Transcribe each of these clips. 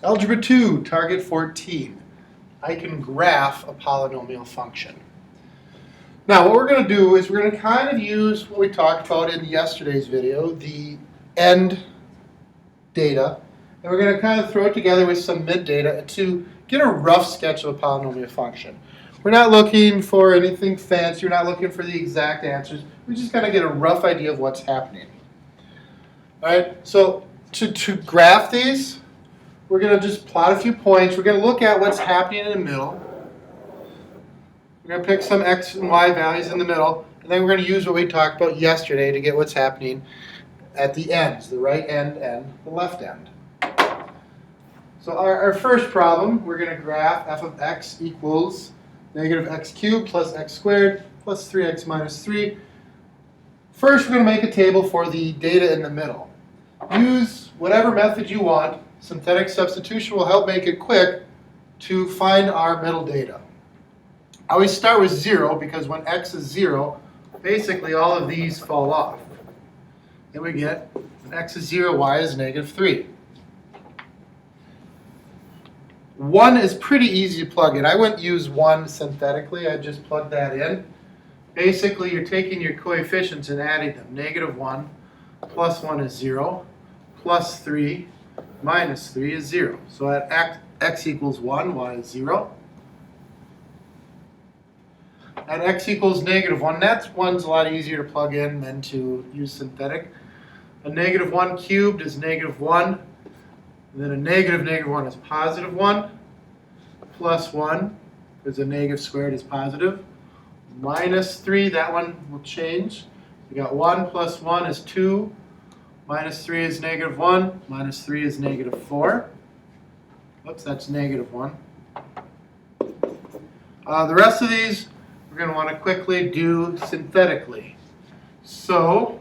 Algebra 2, target 14. I can graph a polynomial function. Now what we're going to do is we're going to kind of use what we talked about in yesterday's video, the end data, and we're going to kind of throw it together with some mid data to get a rough sketch of a polynomial function. We're not looking for anything fancy, we're not looking for the exact answers, we just kind of get a rough idea of what's happening. Alright, so to graph these, we're going to just plot a few points. We're going to look at what's happening in the middle. We're going to pick some x and y values in the middle, and then we're going to use what we talked about yesterday to get what's happening at the ends, the right end and the left end. So our first problem, we're going to graph f of x equals negative x cubed plus x squared plus 3x minus 3. First, we're going to make a table for the data in the middle. Use whatever method you want. Synthetic substitution will help make it quick to find our middle data. I always start with 0 because when x is 0, basically all of these fall off. Then we get when x is 0, y is negative 3. 1 is pretty easy to plug in. I wouldn't use 1 synthetically, I'd just plug that in. Basically, you're taking your coefficients and adding them. Negative 1 plus 1 is 0, plus 3 minus 3 is 0. So at x equals 1, y is 0. At x equals negative 1, that one's a lot easier to plug in than to use synthetic. A negative 1 cubed is negative 1. And then a negative 1 is positive 1. Plus 1, because a negative squared is positive. Minus 3, that one will change. We got 1 plus 1 is 2. Minus 3 is negative 1. Minus 3 is negative 4. Oops, that's negative 1. The rest of these we're going to want to quickly do synthetically. So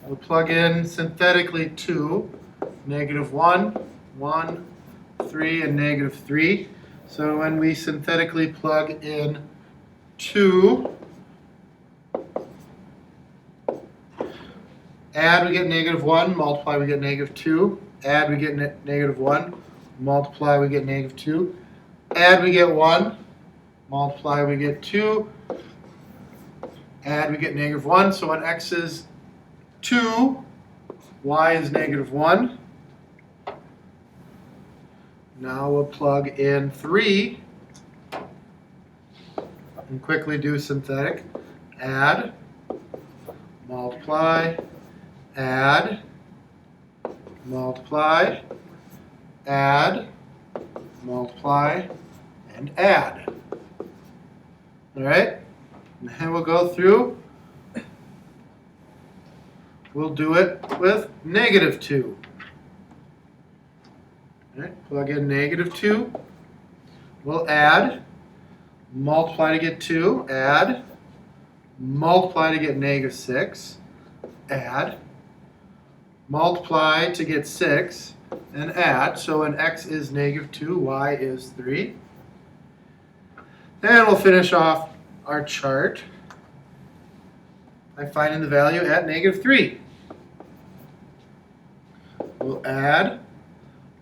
we'll plug in synthetically 2, negative 1, 1, 3, and negative 3. So when we synthetically plug in 2, add, we get negative 1, multiply, we get negative 2. Add, we get negative 1, multiply, we get negative 2. Add, we get 1, multiply, we get 2. Add, we get negative 1. So when x is 2, y is negative 1. Now we'll plug in 3 and quickly do synthetic. Add, multiply, add, multiply, add, multiply, and add. All right? And then we'll go through. We'll do it with negative 2. All right, plug in negative 2. We'll add, multiply to get 2, add, multiply to get negative 6, add, multiply to get 6, and add. So when x is negative 2, y is 3. And we'll finish off our chart by finding the value at negative 3. We'll add,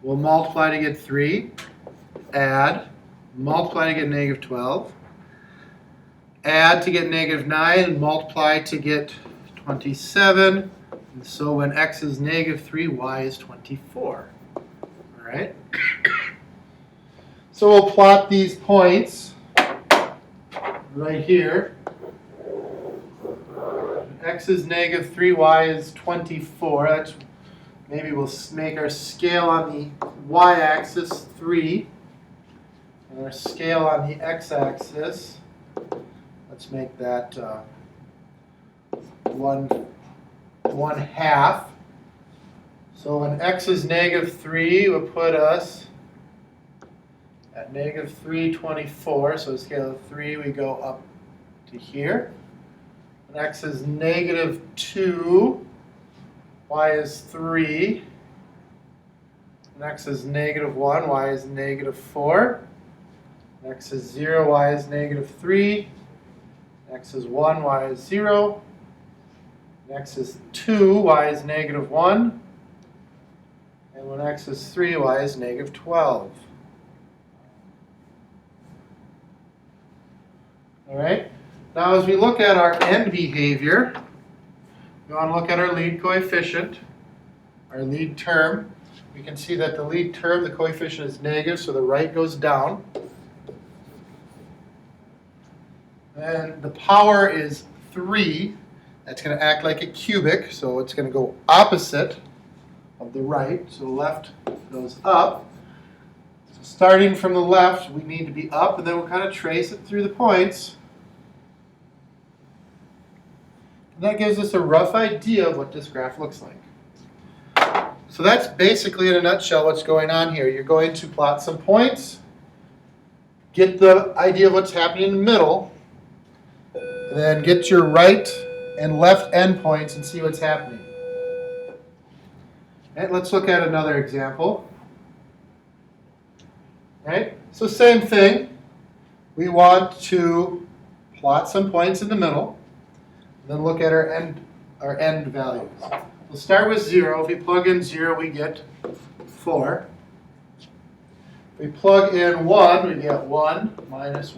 we'll multiply to get 3, add, multiply to get negative 12, add to get negative 9, and multiply to get 27. And so when x is negative 3, y is 24. All right? So we'll plot these points right here. X is negative 3, y is 24. That's, maybe we'll make our scale on the y-axis 3. And our scale on the x-axis, let's make that 1/2. So when x is negative 3, will put us at negative 324. So scale of 3, we go up to here. When x is negative 2, y is 3. When x is negative 1, y is negative 4. When x is 0, y is negative 3. When x is 1, y is 0. When x is 2, y is negative 1. And when x is 3, y is negative 12. All right? Now as we look at our end behavior, we want to look at our lead coefficient, our lead term. We can see that the lead term, the coefficient is negative, so the right goes down. And the power is 3. That's going to act like a cubic, so it's going to go opposite of the right. So the left goes up. So starting from the left, we need to be up, and then we'll kind of trace it through the points. And that gives us a rough idea of what this graph looks like. So that's basically, in a nutshell, what's going on here. You're going to plot some points, get the idea of what's happening in the middle, and then get your right and left endpoints and see what's happening. Right, let's look at another example. Right? So same thing. We want to plot some points in the middle, and then look at our end values. We'll start with 0. If we plug in 0, we get 4. If we plug in 1, we get 1 minus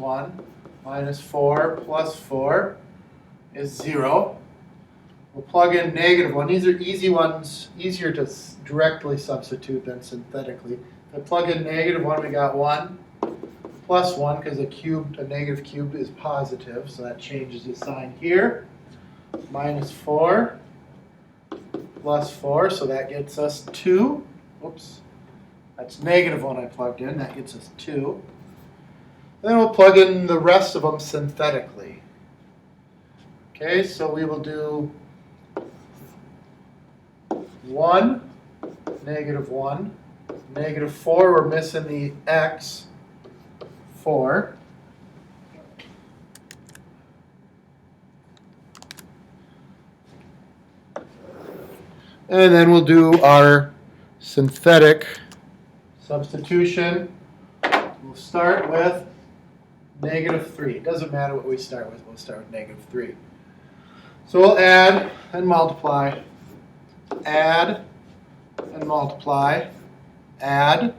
4 plus 4 is 0. We'll plug in negative 1. These are easy ones, easier to directly substitute than synthetically. If I plug in negative 1, we got 1 plus 1, because a negative cube is positive, so that changes the sign here. Minus 4 plus 4, so that gets us 2. Oops, that's negative 1 I plugged in, that gets us 2. Then we'll plug in the rest of them synthetically. Okay, so we will do 1, negative 1, negative 4, we're missing the x, 4. And then we'll do our synthetic substitution. We'll start with negative 3. It doesn't matter what we start with, we'll start with negative 3. So we'll add and multiply, add and multiply, add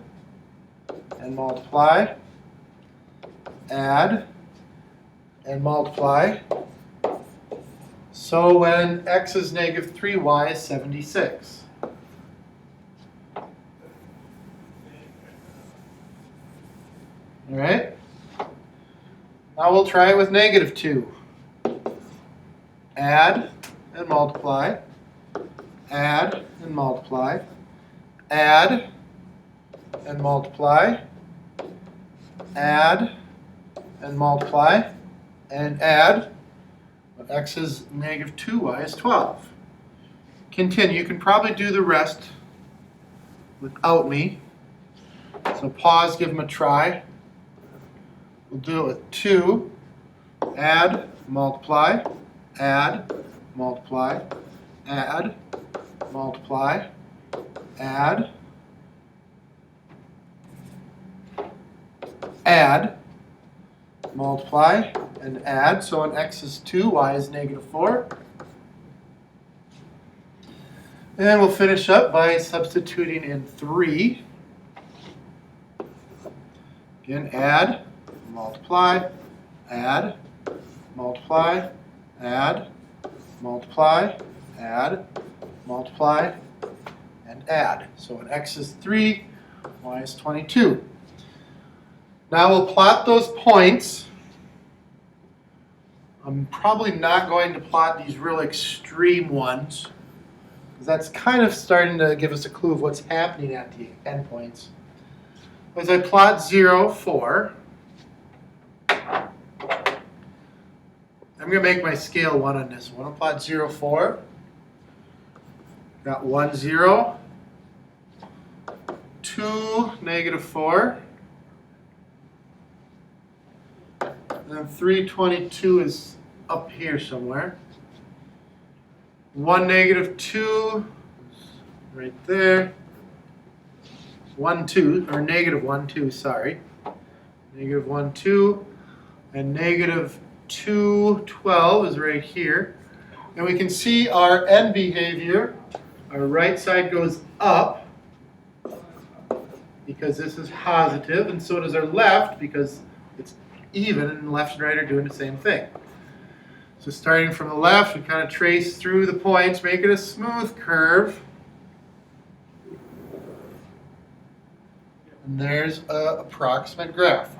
and multiply, add and multiply. So when x is negative 3, y is 76. All right? Now we'll try it with negative 2. Add and multiply, add and multiply, add and multiply, add and multiply, and add. When x is negative 2, y is 12. Continue. You can probably do the rest without me. So pause, give them a try. We'll do it with 2, add, multiply, add, multiply, add, multiply, add, add, multiply, and add. So when x is 2, y is negative 4. And we'll finish up by substituting in 3. Again, add, multiply, add, multiply, add, multiply, add, multiply, and add. So when x is 3, y is 22. Now we'll plot those points. I'm probably not going to plot these real extreme ones, because that's kind of starting to give us a clue of what's happening at the endpoints. As I plot 0, 4, I'm going to make my scale 1 on this one. I'll plot 0, 4. Got 1, 0, 2, negative 4. And then 322 is up here somewhere. 1, negative 2, right there. 1, 2, or negative 1, 2, sorry. Negative 1, 2. And negative 2, 12 is right here. And we can see our end behavior. Our right side goes up. because this is positive, and so does our left because it's even, and left and right are doing the same thing. So starting from the left, we kind of trace through the points, make it a smooth curve. And there's an approximate graph.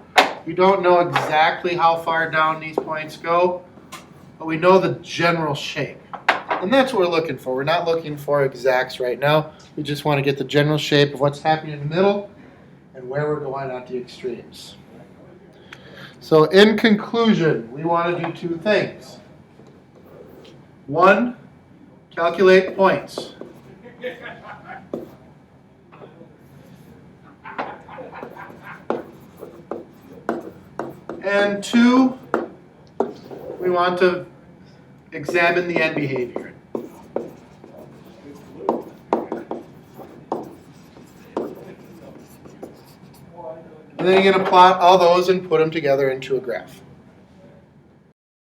We don't know exactly how far down these points go, but we know the general shape. And that's what we're looking for. We're not looking for exacts right now. We just want to get the general shape of what's happening in the middle and where we're going at the extremes. So in conclusion, we want to do two things. One, calculate points. And two, we want to examine the end behavior. And then you're going to plot all those and put them together into a graph.